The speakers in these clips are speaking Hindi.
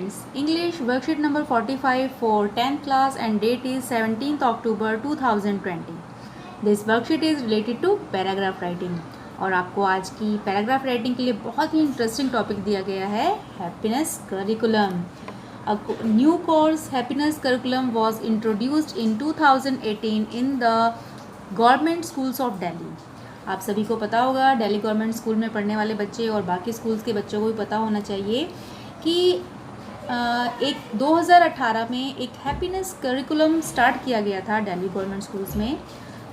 students, English worksheet number 45 for 10th class and date is 17th October 2020. This worksheet is related to paragraph writing और आपको आज की पैराग्राफ राइटिंग के लिए बहुत ही इंटरेस्टिंग टॉपिक दिया गया है happiness curriculum. A new course happiness curriculum was introduced in 2018 in the government schools of Delhi. आप सभी को पता होगा, दिल्ली गवर्नमेंट स्कूल में पढ़ने वाले बच्चे और बाकी स्कूल्स के बच्चों को भी पता होना चाहिए कि एक 2018 में एक हैप्पीनेस करिकुलम स्टार्ट किया गया था दिल्ली गवर्नमेंट स्कूल्स में.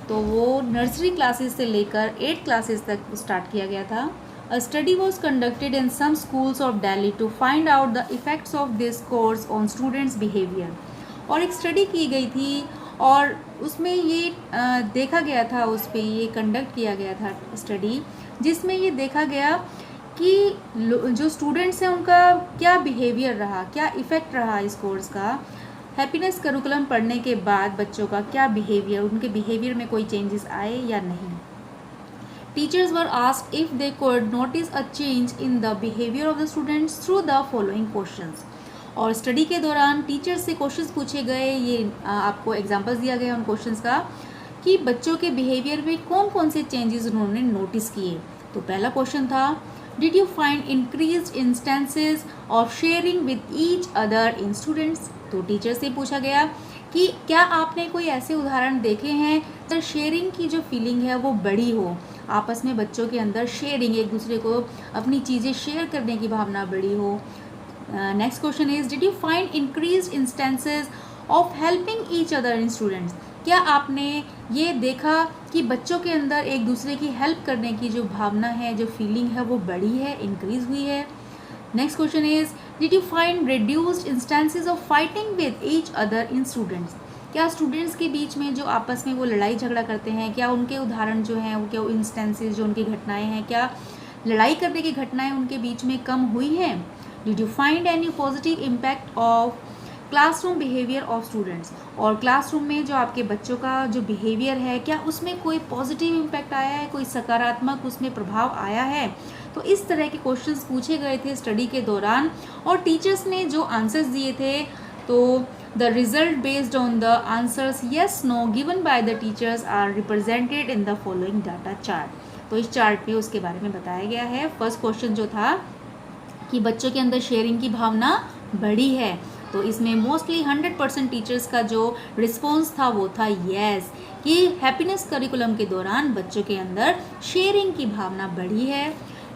तो वो नर्सरी क्लासेस से लेकर 8 क्लासेस तक स्टार्ट किया गया था. A study was conducted in some schools of Delhi to find out the effects of this course on students' behavior. और एक स्टडी की गई थी और उसमें ये देखा गया था, उस पर ये कंडक्ट किया गया था स्टडी, जिसमें ये देखा गया कि जो स्टूडेंट्स हैं उनका क्या बिहेवियर रहा, क्या इफ़ेक्ट रहा इस कोर्स का. हैप्पीनेस करिकुलम पढ़ने के बाद बच्चों का क्या बिहेवियर, उनके बिहेवियर में कोई चेंजेस आए या नहीं. Teachers were asked if they could notice a change in the behavior of the students through the following questions. और स्टडी के दौरान टीचर्स से क्वेश्चंस पूछे गए, ये आपको एग्जांपल्स दिया गया उन क्वेश्चंस का कि बच्चों के बिहेवियर में कौन कौन से चेंजेस उन्होंने नोटिस किए. तो पहला क्वेश्चन था, did you find increased instances of sharing with each other in students. तो टीचर से पूछा गया कि क्या आपने कोई ऐसे उदाहरण देखे हैं जहाँ शेयरिंग की जो फीलिंग है वो बड़ी हो, आपस में बच्चों के अंदर शेयरिंग, एक दूसरे को अपनी चीज़ें शेयर करने की भावना बड़ी हो. Next question is, did you find increased instances of helping each other in students. क्या आपने ये देखा कि बच्चों के अंदर एक दूसरे की हेल्प करने की जो भावना है, जो फीलिंग है वो बढ़ी है, इंक्रीज हुई है. Next question is, did you find reduced instances of fighting with each other in students. क्या स्टूडेंट्स के बीच में जो आपस में वो लड़ाई झगड़ा करते हैं, क्या उनके उदाहरण जो हैं, वो क्या इंस्टेंसेस जो उनकी घटनाएं हैं, क्या लड़ाई करने की घटनाएं उनके बीच में कम हुई हैं. Did you find any positive impact of classroom behaviour of students. और क्लासरूम में जो आपके बच्चों का जो बिहेवियर है, क्या उसमें कोई पॉजिटिव इम्पैक्ट आया है, कोई सकारात्मक उसमें प्रभाव आया है. तो इस तरह के क्वेश्चंस पूछे गए थे स्टडी के दौरान और टीचर्स ने जो आंसर्स दिए थे, तो the result based on the answers yes no given by the teachers are represented in the following data chart. तो इस चार्ट में उसके बारे में बताया गया है. फर्स्ट क्वेश्चन जो था कि बच्चों के अंदर शेयरिंग की भावना बढ़ी है, तो इसमें मोस्टली 100% टीचर्स का जो रिस्पॉन्स था वो था येस, कि हैप्पीनेस करिकुलम के दौरान बच्चों के अंदर शेयरिंग की भावना बढ़ी है.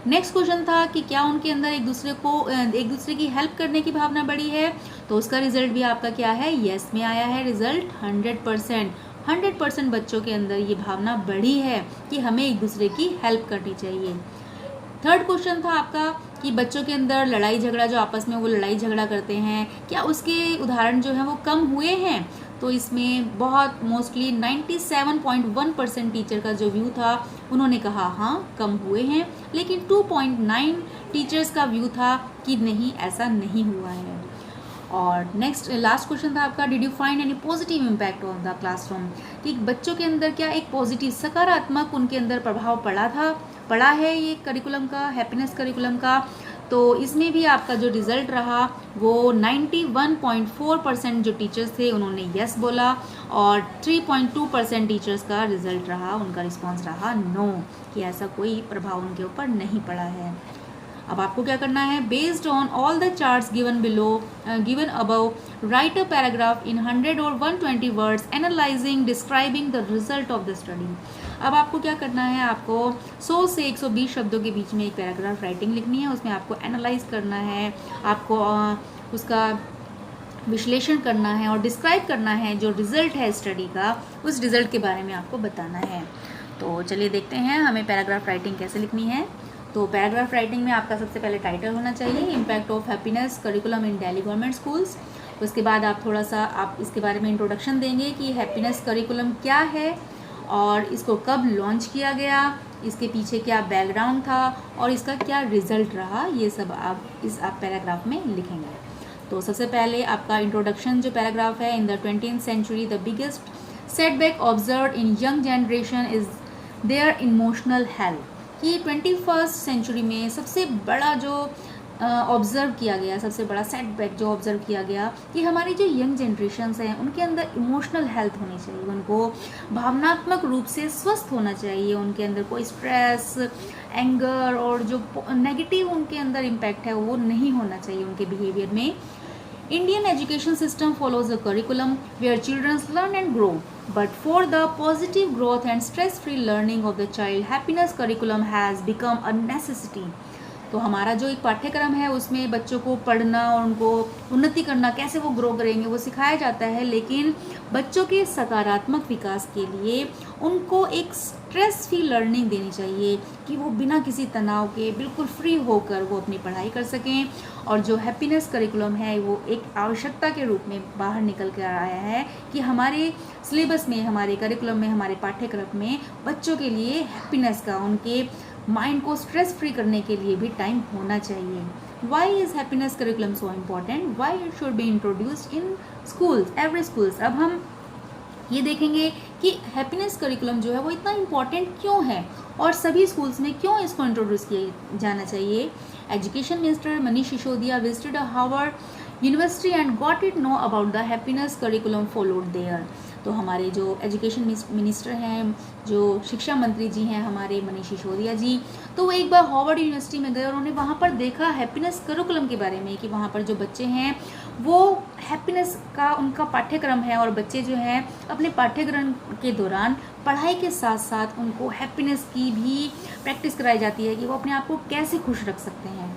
नेक्स्ट क्वेश्चन था कि क्या उनके अंदर एक दूसरे की हेल्प करने की भावना बढ़ी है. तो उसका रिजल्ट भी आपका क्या है, येस में आया है. रिजल्ट 100% बच्चों के अंदर ये भावना बढ़ी है कि हमें एक दूसरे की हेल्प करनी चाहिए. थर्ड क्वेश्चन था आपका कि बच्चों के अंदर लड़ाई झगड़ा, जो आपस में वो लड़ाई झगड़ा करते हैं, क्या उसके उदाहरण जो हैं वो कम हुए हैं. तो इसमें बहुत मोस्टली 97.1% टीचर का जो व्यू था उन्होंने कहा हाँ कम हुए हैं, लेकिन 2.9 टीचर्स का व्यू था कि नहीं, ऐसा नहीं हुआ है. और नेक्स्ट लास्ट क्वेश्चन था आपका, did you find any positive impact on the classroom. कि बच्चों के अंदर क्या एक पॉजिटिव, सकारात्मक उनके अंदर प्रभाव पड़ा है ये करिकुलम का, हैप्पीनेस करिकुलम का. तो इसमें भी आपका जो रिज़ल्ट रहा वो 91.4% जो टीचर्स थे उन्होंने यस बोला और 3.2% टीचर्स का रिज़ल्ट रहा, उनका रिस्पांस रहा नो, कि ऐसा कोई प्रभाव उनके ऊपर नहीं पड़ा है. अब आपको क्या करना है, based on all the charts given above right a paragraph in 100 और 120 words analysing describing the result of the study. अब आपको क्या करना है, आपको 100 से 120 शब्दों के बीच में एक पैराग्राफ राइटिंग लिखनी है. उसमें आपको एनालाइज करना है, आपको उसका विश्लेषण करना है और डिस्क्राइब करना है जो रिज़ल्ट है स्टडी का, उस रिज़ल्ट के बारे में आपको बताना है. तो चलिए देखते हैं हमें पैराग्राफ राइटिंग कैसे लिखनी है. तो पैराग्राफ राइटिंग में आपका सबसे पहले टाइटल होना चाहिए, impact of happiness curriculum in Delhi government schools. उसके बाद आप थोड़ा सा आप इसके बारे में इंट्रोडक्शन देंगे कि हैप्पीनेस करिकुलम क्या है और इसको कब लॉन्च किया गया, इसके पीछे क्या बैकग्राउंड था और इसका क्या रिजल्ट रहा. ये सब आप पैराग्राफ में लिखेंगे. तो सबसे पहले आपका इंट्रोडक्शन जो पैराग्राफ है, in the 20th century the biggest setback observed in young generation is their emotional health. कि 21st सेंचुरी में सबसे बड़ा जो ऑब्ज़र्व किया गया, सबसे बड़ा सेटबैक जो ऑब्ज़र्व किया गया कि हमारी जो यंग जनरेशन्स हैं उनके अंदर इमोशनल हेल्थ होनी चाहिए, उनको भावनात्मक रूप से स्वस्थ होना चाहिए, उनके अंदर कोई स्ट्रेस, एंगर और जो नेगेटिव उनके अंदर इम्पैक्ट है वो नहीं होना चाहिए उनके बिहेवियर में। Indian education system follows a curriculum where children learn and grow, but for the positive growth and stress-free learning of the child, happiness curriculum has become a necessity. तो हमारा जो एक पाठ्यक्रम है उसमें बच्चों को पढ़ना और उनको उन्नति करना, कैसे वो ग्रो करेंगे वो सिखाया जाता है, लेकिन बच्चों के सकारात्मक विकास के लिए उनको एक स्ट्रेस फ्री लर्निंग देनी चाहिए कि वो बिना किसी तनाव के बिल्कुल फ्री होकर वो अपनी पढ़ाई कर सकें। और जो हैप्पीनेस करिकुलम है वो एक आवश्यकता के रूप में बाहर निकल कर आया है कि हमारे सिलेबस में, हमारे करिकुलम में, हमारे पाठ्यक्रम में बच्चों के लिए हैप्पीनेस का, उनके माइंड को स्ट्रेस फ्री करने के लिए भी टाइम होना चाहिए। Why is happiness curriculum so important, why it should be introduced in schools, every schools. अब हम ये देखेंगे कि हैप्पीनेस करिकुलम जो है वो इतना इम्पॉर्टेंट क्यों है और सभी स्कूल्स में क्यों इसको इंट्रोड्यूस किया जाना चाहिए। Education minister Manish Sisodia visited Harvard university and got it know about the happiness curriculum followed there. तो हमारे जो एजुकेशन मिनिस्टर हैं, जो शिक्षा मंत्री जी हैं हमारे मनीष सिसोदिया जी, तो वो एक बार हार्वर्ड यूनिवर्सिटी में गए और उन्होंने वहाँ पर देखा हैप्पीनेस करिकुलम के बारे में कि वहाँ पर जो बच्चे हैं वो हैप्पीनेस का उनका पाठ्यक्रम है और बच्चे जो हैं अपने पाठ्यक्रम के दौरान पढ़ाई के साथ साथ उनको हैप्पीनेस की भी प्रैक्टिस कराई जाती है कि वो अपने आप को कैसे खुश रख सकते हैं।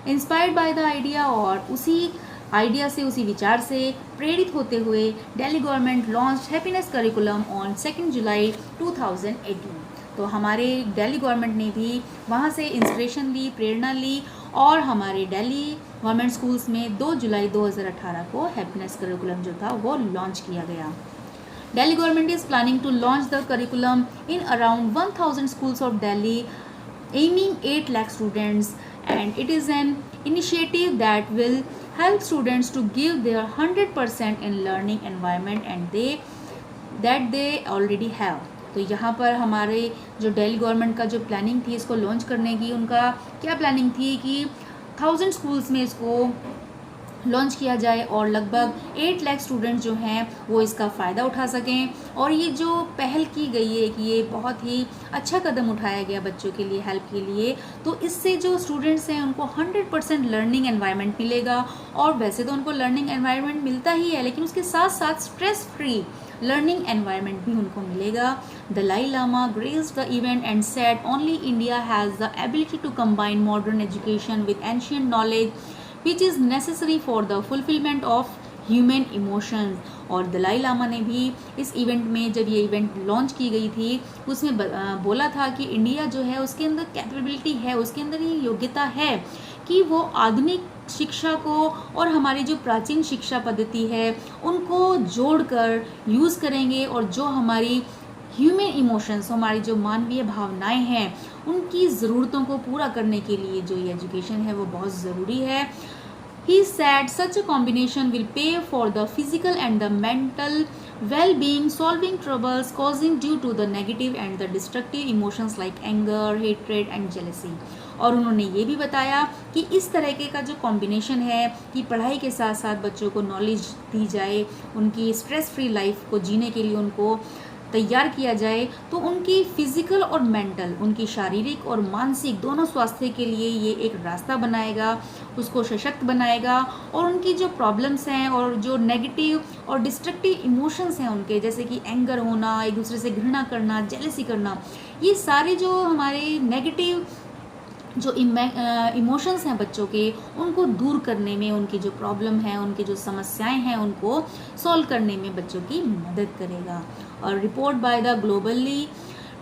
इंस्पायर्ड बाय द आइडिया, और उसी आइडिया से, उसी विचार से प्रेरित होते हुए Delhi government launch happiness curriculum on 2 जुलाई 2018। तो हमारे दिल्ली गवर्नमेंट ने भी वहाँ से इंस्पिरेशन ली, प्रेरणा ली और हमारे दिल्ली गवर्नमेंट स्कूल्स में 2 जुलाई 2018 को हैप्पीनेस करिकुलम जो था वो लॉन्च किया गया। Delhi government is planning to launch the curriculum in around 1000 schools of Delhi, aiming 8 lakh students, and it is an initiative that will help students to give their 100% in learning environment and that they already have. तो यहाँ पर हमारे जो दिल्ली गवर्नमेंट का जो प्लानिंग थी इसको लॉन्च करने की, उनका क्या प्लानिंग थी कि 1000 स्कूल्स में इसको लॉन्च किया जाए और लगभग 8 लाख स्टूडेंट जो हैं वो इसका फ़ायदा उठा सकें। और ये जो पहल की गई है कि ये बहुत ही अच्छा कदम उठाया गया बच्चों के लिए, हेल्प के लिए, तो इससे जो स्टूडेंट्स हैं उनको 100% लर्निंग एनवायरनमेंट मिलेगा। और वैसे तो उनको लर्निंग एनवायरनमेंट मिलता ही है, लेकिन उसके साथ साथ स्ट्रेस फ्री लर्निंग एनवायरनमेंट भी उनको मिलेगा। Dalai Lama graced the event and said only India has the ability to combine modern education with ancient knowledge which is necessary for the fulfillment of human emotions। और दलाई लामा ने भी इस इवेंट में, जब ये इवेंट लॉन्च की गई थी, उसमें बोला था कि इंडिया जो है उसके अंदर कैपेबिलिटी है, उसके अंदर ये योग्यता है कि वो आधुनिक शिक्षा को और हमारी जो प्राचीन शिक्षा पद्धति है उनको जोड़कर यूज़ करेंगे और जो हमारी ह्यूमन इमोशंस, हमारी जो मानवीय भावनाएं हैं, उनकी ज़रूरतों को पूरा करने के लिए जो ये एजुकेशन है वो बहुत ज़रूरी है। He said such a combination will pay for the physical and the mental well-being, solving troubles causing due to the negative and the destructive emotions like anger, hatred and jealousy। और उन्होंने ये भी बताया कि इस तरह का जो कॉम्बिनेशन है कि पढ़ाई के साथ साथ बच्चों को नॉलेज दी जाए, उनकी स्ट्रेस फ्री लाइफ को जीने के लिए उनको तैयार किया जाए, तो उनकी फिजिकल और मेंटल, उनकी शारीरिक और मानसिक दोनों स्वास्थ्य के लिए ये एक रास्ता बनाएगा, उसको सशक्त बनाएगा। और उनकी जो प्रॉब्लम्स हैं और जो नेगेटिव और डिस्ट्रक्टिव इमोशंस हैं उनके, जैसे कि एंगर होना, एक दूसरे से घृणा करना, जेलसी करना, ये सारे जो हमारे नेगेटिव जो इमोशंस हैं बच्चों के, उनको दूर करने में, उनकी जो प्रॉब्लम है, उनकी जो समस्याएं हैं उनको सॉल्व करने में बच्चों की मदद करेगा। और report by the globally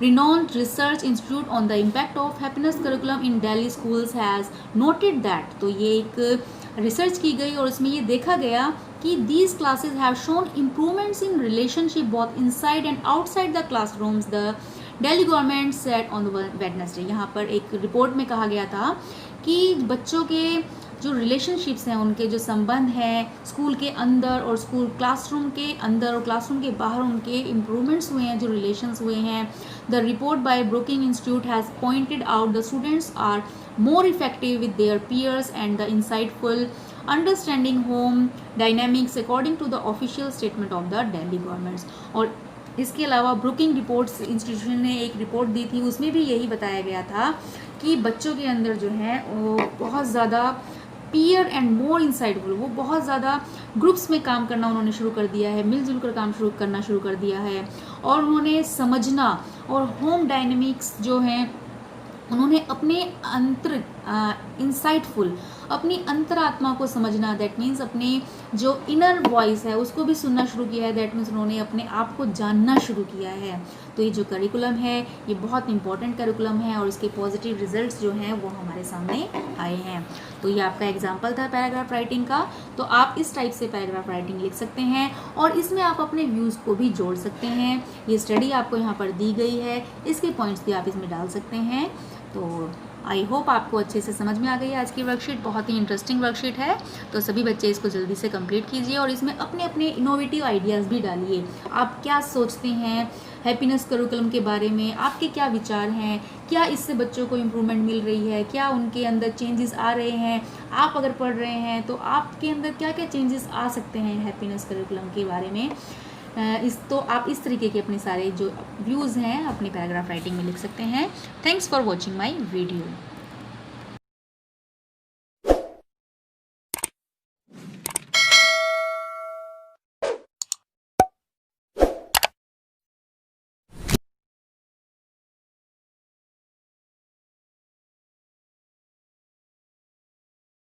renowned research institute on the impact of happiness curriculum in Delhi schools has noted that, तो ये एक रिसर्च की गई और उसमें ये देखा गया कि these classes have shown improvements in relationship both inside and outside the classrooms, the Delhi government said on the Wednesday। यहाँ पर एक रिपोर्ट में कहा गया था कि बच्चों के जो रिलेशनशिप्स हैं, उनके जो संबंध हैं स्कूल के अंदर और स्कूल क्लासरूम के अंदर और क्लासरूम के बाहर, उनके इम्प्रूवमेंट्स हुए हैं, जो रिलेशंस हुए हैं. The report by Brooking institute has pointed out the students are more effective with their peers and the insightful understanding home dynamics according to the official statement of the Delhi governments. और इसके अलावा ब्रुकिंग रिपोर्ट्स इंस्टीट्यूशन ने एक रिपोर्ट दी थी, उसमें भी यही बताया गया था कि बच्चों के अंदर जो है वो बहुत ज़्यादा पीयर एंड मोर इंसाइटफुल, वो बहुत ज़्यादा ग्रुप्स में काम करना उन्होंने शुरू कर दिया है, मिलजुल कर काम करना शुरू कर दिया है. और उन्होंने समझना और होम डायनेमिक्स जो हैं उन्होंने अपने इंसाइटफुल अपनी अंतरात्मा को समझना, दैट मीन्स अपने जो इनर वॉइस है उसको भी सुनना शुरू किया है. दैट मीन्स उन्होंने अपने आप को जानना शुरू किया है. तो ये जो करिकुलम है ये बहुत इंपॉर्टेंट करिकुलम है और इसके पॉजिटिव रिजल्ट्स जो हैं वो हमारे सामने आए हैं. तो ये आपका एग्जाम्पल था पैराग्राफ राइटिंग का. तो आप इस टाइप से पैराग्राफ राइटिंग लिख सकते हैं और इसमें आप अपने व्यूज़ को भी जोड़ सकते हैं. ये स्टडी आपको यहाँ पर दी गई है, इसके पॉइंट्स भी आप इसमें डाल सकते हैं. तो आई होप आपको अच्छे से समझ में आ गई है आज की वर्कशीट. बहुत ही इंटरेस्टिंग वर्कशीट है, तो सभी बच्चे इसको जल्दी से कंप्लीट कीजिए और इसमें अपने अपने इनोवेटिव आइडियाज़ भी डालिए. आप क्या सोचते हैं हैप्पीनेस करिकुलम के बारे में, आपके क्या विचार हैं, क्या इससे बच्चों को इम्प्रूवमेंट मिल रही है, क्या उनके अंदर चेंजेस आ रहे हैं. आप अगर पढ़ रहे हैं तो आपके अंदर क्या क्या चेंजेस आ सकते हैं हैप्पीनेस करिकुलम के बारे में. तो आप इस तरीके के अपने सारे जो व्यूज़ हैं अपने पैराग्राफ राइटिंग में लिख सकते हैं. Thanks for watching my video.